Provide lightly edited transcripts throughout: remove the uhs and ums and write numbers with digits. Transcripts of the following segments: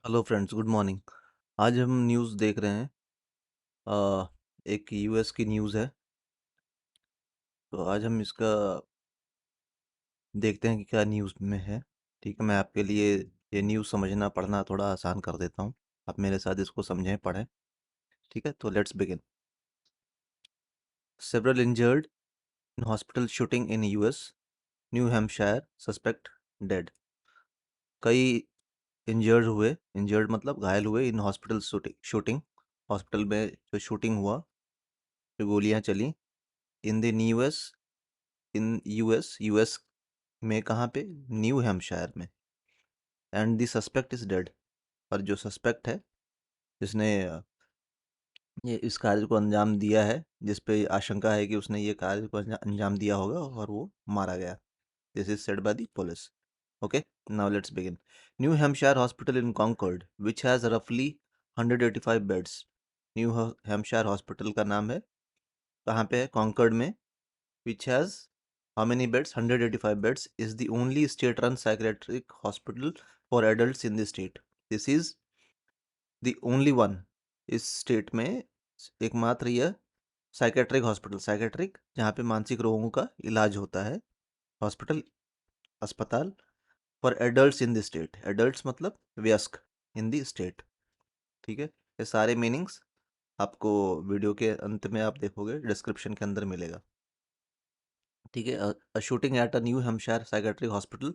Hello friends, good morning. आज हम news देख रहे हैं। अ, एक यूएस की न्यूज़ है। तो आज हम इसका देखते हैं कि क्या न्यूज़ में है। ठीक है, मैं आपके लिए ये न्यूज़ समझना पढ़ना थोड़ा आसान कर देता हूँ। आप मेरे साथ इसको समझें, पढ़ें। ठीक है, तो let's begin. Several injured in hospital shooting in US, new Hampshire suspect dead. कई इंजर्ड हुए, इंजर्ड मतलब घायल हुए, इन हॉस्पिटल शूटिंग हॉस्पिटल में जो शूटिंग हुआ, जो गोलियां चली, in the US, in US में कहाँ पे? न्यू हैम्पशायर में। And the suspect is dead. और जो सस्पेक्ट है, जिसने ये इस कार्य को अंजाम दिया है, जिस पे आशंका है कि उसने ये कार्य को अंजाम दिया होगा, और वो मारा गया। This is said by the police. Okay, now let's begin. New Hampshire hospital in Concord which has रफली 185 बेड्स। न्यू हैम्पशायर हॉस्पिटल का नाम है, कहाँ पे है? कॉन्कॉर्ड में। which has how many beds? 185 beds, is the only state-run psychiatric hospital for adults in the state. This is the only one. इस state में एकमात्र यह साइकेट्रिक हॉस्पिटल, साइकेट्रिक जहाँ पे मानसिक रोगों का इलाज होता है, हॉस्पिटल, अस्पताल, for adults in the state. Adults मतलब वयस्क, इन द स्टेट। ठीक है, ये सारे मीनिंग्स आपको वीडियो के अंत में आप देखोगे, डिस्क्रिप्शन के अंदर मिलेगा। ठीक है, a shooting at a New Hampshire psychiatric hospital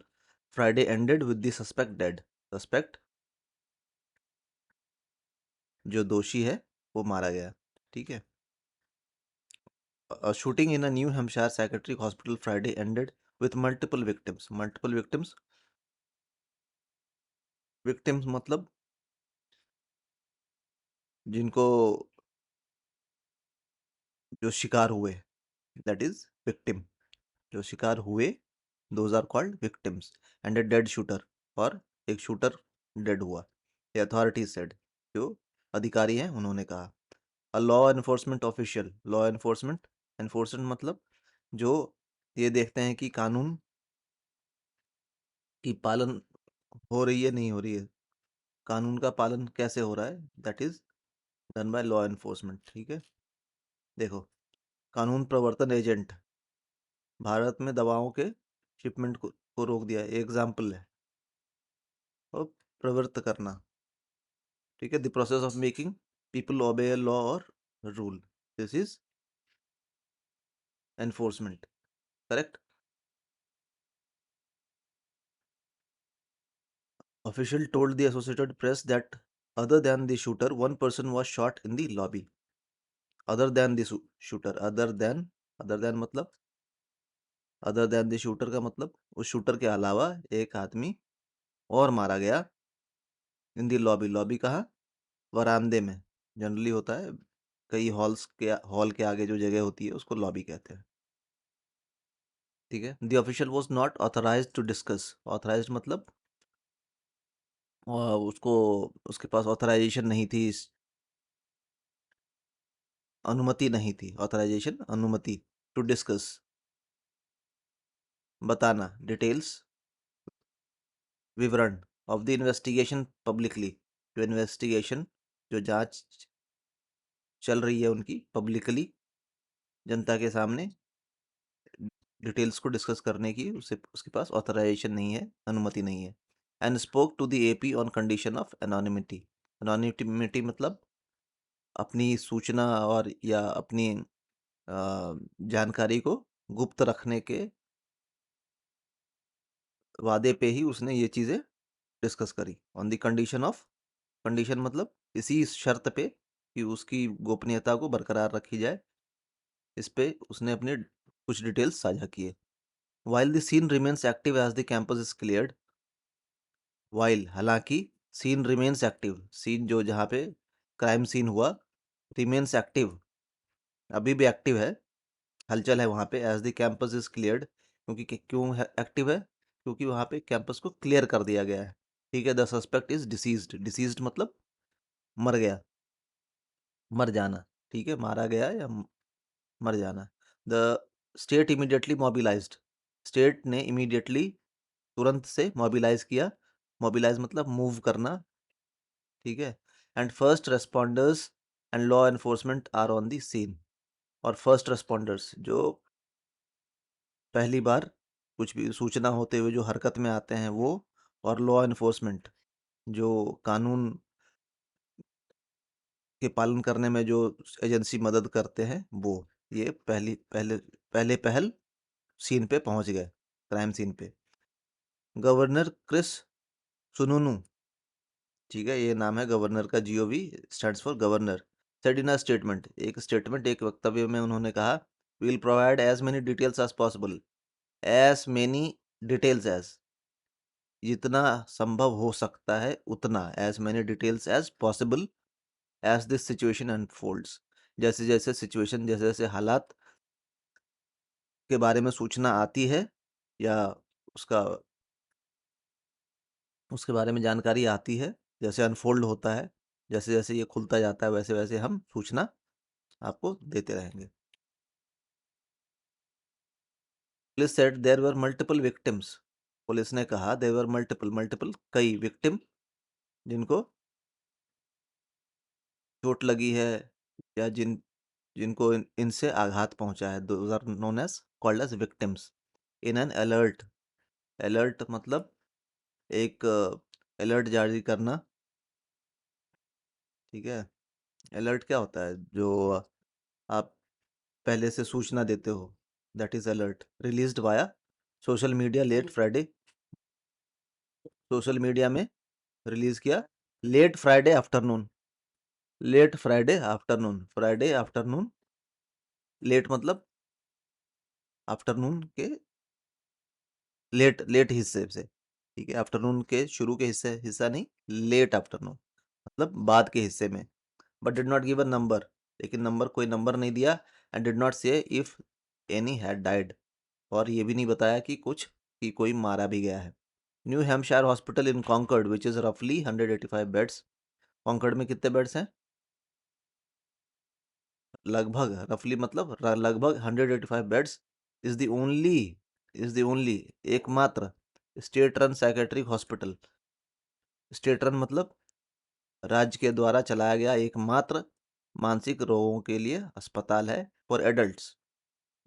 Friday ended with the suspect dead. Suspect जो दोषी है वो मारा गया। ठीक है, a shooting in a New Hampshire psychiatric hospital Friday ended with multiple victims. Multiple victims, victims मतलब जिनको, जो शिकार हुए, that is victim, जो शिकार हुए, those are called victims. And a dead shooter, और एक शूटर डेड हुआ, the authorities said, जो अधिकारी हैं उन्होंने कहा। A law enforcement official, law enforcement, enforcement मतलब जो ये देखते हैं कि कानून की पालन हो रही है, नहीं हो रही है, कानून का पालन कैसे हो रहा है, that is done by law enforcement. ठीक है, देखो, कानून प्रवर्तन एजेंट, भारत में दवाओं के शिपमेंट को रोक दिया, एग्जाम्पल है। और प्रवृत्त करना, ठीक है, the process of making people obey law और rule, this is enforcement. Correct. Official told the Associated Press that other than the shooter, one person was shot in the lobby. Other than the shooter, other than मतलब, other than the shooter का मतलब उस shooter के अलावा एक आदमी और मारा गया। इन दी लॉबी, लॉबी कहाँ? वरामदे में। जनरली होता है, कई हॉल के आगे जो जगह होती है उसको लॉबी कहते हैं। ठीक है, the official was not authorize to discuss. Authorize मतलब उसको, उसके पास ऑथराइजेशन नहीं थी, अनुमति नहीं थी। ऑथराइजेशन, अनुमति। टू डिस्कस, बताना, डिटेल्स, विवरण, ऑफ द इन्वेस्टिगेशन पब्लिकली, जो इन्वेस्टिगेशन, जो जांच चल रही है उनकी, पब्लिकली, जनता के सामने डिटेल्स को डिस्कस करने की उसे, उसके पास ऑथराइजेशन नहीं है, अनुमति नहीं है। And spoke to the AP on condition of anonymity. Anonymity मतलब अपनी सूचना और या अपनी जानकारी को गुप्त रखने के वादे पे ही उसने ये चीज़ें डिस्कस करी। On the condition of, condition मतलब इसी शर्त पे कि उसकी गोपनीयता को बरकरार रखी जाए, इस पे उसने अपने कुछ डिटेल्स साझा किए। While the scene remains active as the campus is cleared. While, हालांकि, सीन रिमेन्स एक्टिव, सीन जो जहाँ पे क्राइम सीन हुआ, रिमेन्स एक्टिव, अभी भी एक्टिव है, हलचल है वहाँ पे। As the campus is cleared, क्योंकि क्यों है एक्टिव है? क्योंकि वहाँ पे कैंपस को क्लियर कर दिया गया है। ठीक है, the suspect is deceased. Deceased मतलब मर गया, मर जाना। ठीक है, मारा गया या मर जाना। The state immediately mobilised, state ने इमीडिएटली, तुरंत से मोबिलाइज किया। मोबिलाइज मतलब मूव करना, ठीक है। And first responders and law enforcement are on the scene. और फर्स्ट रेस्पॉन्डर्स जो पहली बार कुछ भी सूचना होते हुए जो हरकत में आते हैं वो, और लॉ एनफोर्समेंट जो कानून के पालन करने में जो एजेंसी मदद करते हैं वो, ये पहले पहल सीन पे पहुंच गए, क्राइम सीन पे। गवर्नर क्रिस सुनूनू, ठीक है, ये नाम है गवर्नर का, GOV stands for governor, said in a statement, एक वक्तव्य में उन्होंने कहा, will provide as many details as possible, as many details as, जितना संभव हो सकता है उतना, as many details as possible, as this situation unfolds, जैसे जैसे सिचुएशन, जैसे जैसे हालात के बारे में सूचना आती है या उसका उसके बारे में जानकारी आती है, जैसे अनफोल्ड होता है, जैसे जैसे ये खुलता जाता है, वैसे वैसे हम सूचना आपको देते रहेंगे। Police said there were multiple victims, police ने कहा देयर वर मल्टीपल, कई विक्टिम, जिनको चोट लगी है या जिनको इनसे आघात पहुंचा है, those are known as called as victims in an alert. Alert मतलब एक अलर्ट जारी करना, ठीक है। अलर्ट क्या होता है, जो आप पहले से सूचना देते हो, that is alert. Released via social media late Friday, social media में रिलीज किया late Friday afternoon, late Friday afternoon, Friday afternoon, late मतलब आफ्टरनून के लेट लेट हिस्से से, ठीक है, आफ्टरनून के शुरू के हिस्सा नहीं, लेट आफ्टरनून मतलब बाद के हिस्से में। But did not give a number, लेकिन कोई नंबर नहीं दिया। एंड डिड नॉट से इफ एनी हैड डाइड, और ये भी नहीं बताया कि कोई मारा भी गया है। New Hampshire hospital in Concord which is रफली 185 बेड्स, कॉन्कर्ड में कितने बेड्स हैं, लगभग, रफली मतलब लगभग 185 beds, is the only is the only, एकमात्र state run psychiatric hospital, state run मतलब राज्य के द्वारा चलाया गया एकमात्र मानसिक रोगों के लिए अस्पताल है, फॉर एडल्ट्स,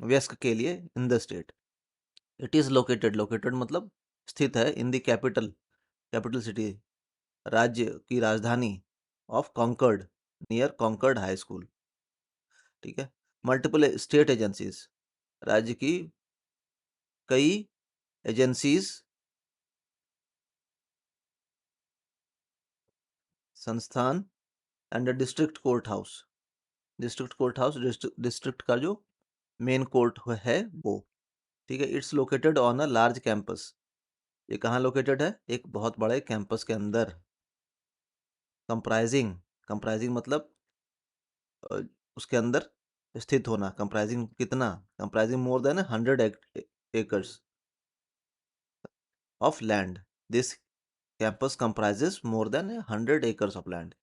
वयस्क के लिए, in the state. It is located मतलब स्थित है, इन द कैपिटल सिटी, राज्य की राजधानी, of Concord, near Concord high school, ठीक है। मल्टीपल स्टेट एजेंसीज, राज्य की कई एजेंसीज, संस्थान, and district court house, district का जो मेन कोर्ट है वो, ठीक है। It's located on a large campus, ये कहाँ लोकेटेड है, एक बहुत बड़े कैंपस के अंदर। कंप्राइजिंग, मतलब अ, उसके अंदर स्थित होना, कंप्राइजिंग कितना, comprising more than 100 acres of land, this campus comprises more than 100 acres of land,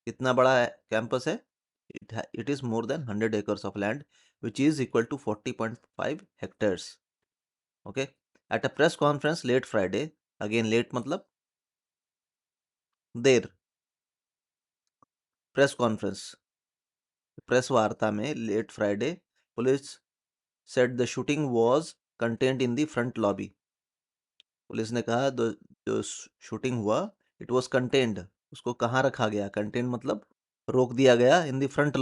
कितना बड़ा है कैंपस है, it is more than 100 acres of land, which is equal to 40.5 hectares, okay. At a press conference late Friday, again late मतलब देर, press conference, press वार्ता में late Friday, police said the shooting was contained in the front lobby, police ने कहा जो shooting हुआ, it was contained, उसको कहाँ रखा गया, कंटेंट मतलब रोक दिया गया, इन द फ्रंट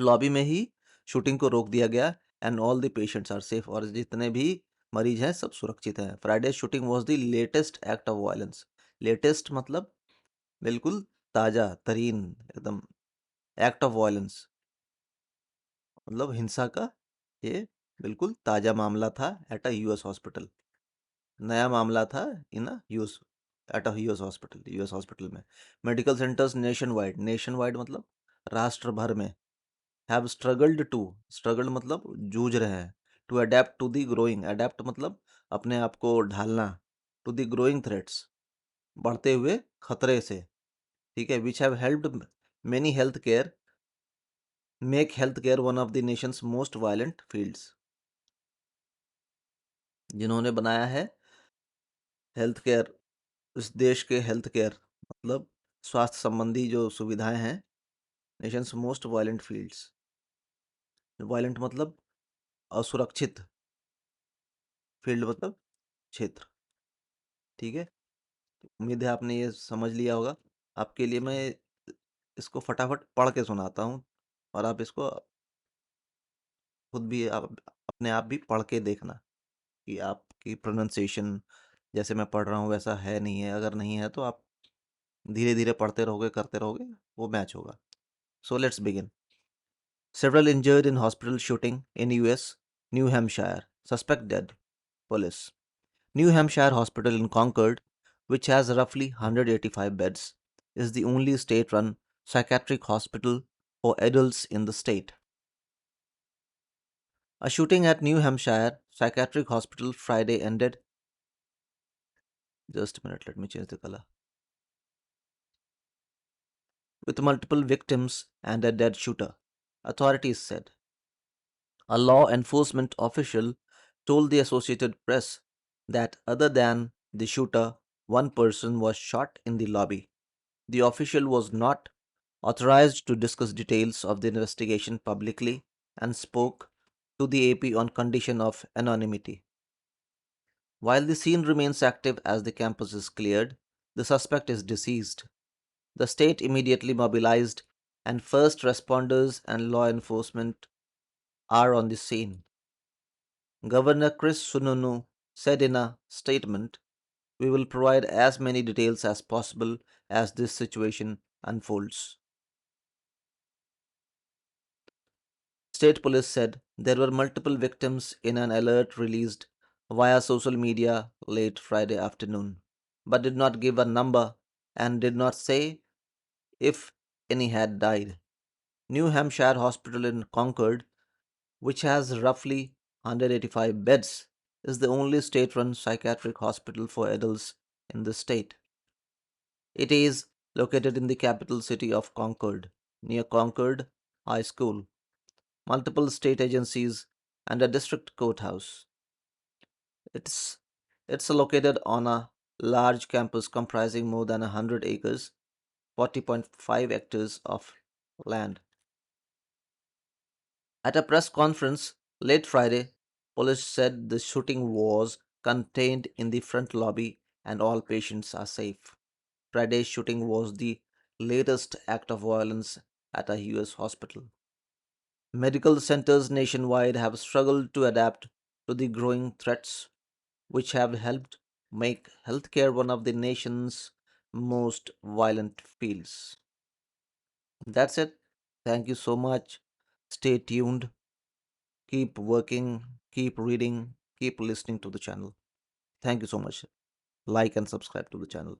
लॉबी में ही शूटिंग को रोक दिया गया। And all the patients are safe, और जितने भी मरीज हैं सब सुरक्षित हैं। Friday shooting was the latest act of violence, latest मतलब बिल्कुल ताज़ा तरीन, एकदम, एक्ट ऑफ वायलेंस मतलब हिंसा का, ये बिल्कुल ताज़ा मामला था, एट अ यूएस हॉस्पिटल, नया मामला था, in a US, at a US hospital में। मेडिकल सेंटर्स नेशन वाइड मतलब राष्ट्र भर में, हैव स्ट्रगल्ड मतलब जूझ रहे हैं, to adapt to the growing, adapt मतलब अपने आप को ढालना, टू दी ग्रोइंग थ्रेट्स, बढ़ते हुए खतरे से, ठीक है। Which have helped many make health care one of the Nations most violent fields, जिन्होंने बनाया है हेल्थ केयर, इस देश के हेल्थ केयर मतलब स्वास्थ्य संबंधी जो सुविधाएं हैं, Nations most violent fields. Violent मतलब असुरक्षित, फील्ड मतलब क्षेत्र। ठीक है, उम्मीद है आपने ये समझ लिया होगा। आपके लिए मैं इसको फटाफट पढ़ के सुनाता हूँ, और आप इसको खुद भी आप अपने आप भी पढ़ के देखना कि आपकी प्रोनाउंसिएशन जैसे मैं पढ़ रहा हूँ वैसा है नहीं है। अगर नहीं है तो आप धीरे धीरे पढ़ते रहोगे, करते रहोगे, वो मैच होगा। So let's begin. Several injured in hospital shooting in US, New Hampshire. Suspect dead. Police. New Hampshire Hospital in Concord, which has roughly 185 beds, is the only state run psychiatric hospital for adults in the state. A shooting at New Hampshire Psychiatric Hospital Friday ended. Just a minute, let me change the color. With multiple victims and a dead shooter, authorities said. A law enforcement official told the Associated Press that other than the shooter, one person was shot in the lobby. The official was not authorized to discuss details of the investigation publicly and spoke to the AP on condition of anonymity. While the scene remains active as the campus is cleared, the suspect is deceased. The state immediately mobilized, and first responders and law enforcement are on the scene. Governor Chris Sununu said in a statement, "We will provide as many details as possible as this situation unfolds." State police said there were multiple victims in an alert released via social media late Friday afternoon, but did not give a number and did not say if any had died. New Hampshire Hospital in Concord, which has roughly 185 beds, is the only state run psychiatric hospital for adults in the state. It is located in the capital city of Concord, near Concord High School, multiple state agencies, and a district courthouse. It's, it's located on a large campus comprising more than 100 acres, 40.5 hectares of land. At a press conference late Friday, police said the shooting was contained in the front lobby and all patients are safe. Friday's shooting was the latest act of violence at a US hospital. Medical centers nationwide have struggled to adapt to the growing threats, which have helped make healthcare one of the nation's most violent fields. That's it. Thank you so much. Stay tuned. Keep working, keep reading, keep listening to the channel. Thank you so much. Like and subscribe to the channel.